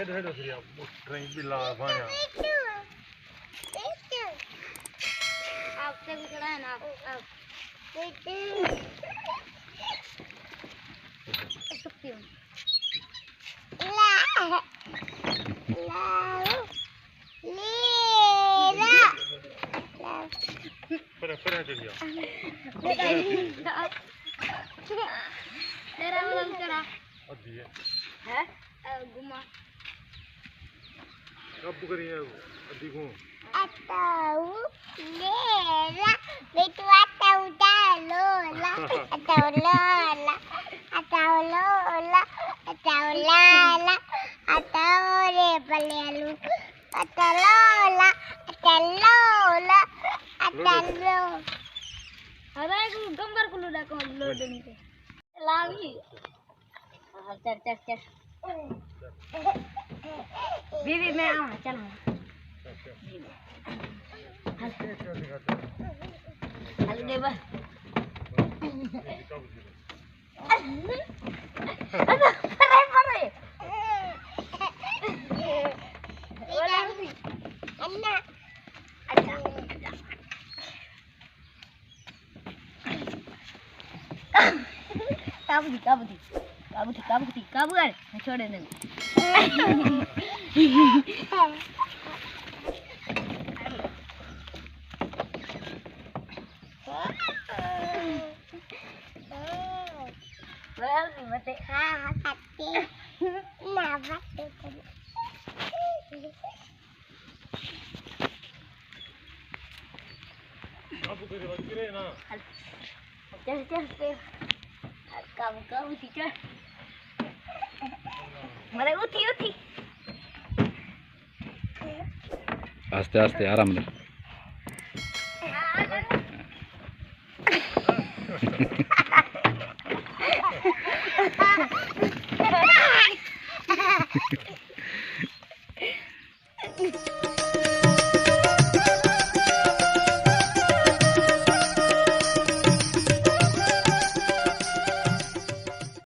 head फिर train भी ला भाया आपसे भी खड़ा है ना आप सकती हूँ पर चढ़ गया तेरा मतलब करा अभी है घुमा कब करिए अभी को atau lela betu atau lola atau lola atau lola atau lala atau rebelu atau lola atau lola atau lo ada aku gambar ku udah kau load ini lagi चल बीबी मैं आऊँ चल हेलो देवा परे अन्ना अच्छा काबू कर छोड़े नहीं mati hati nafas kamu kiri na चल kamu teacher मरे उठी आस्ते आस्ते आराम से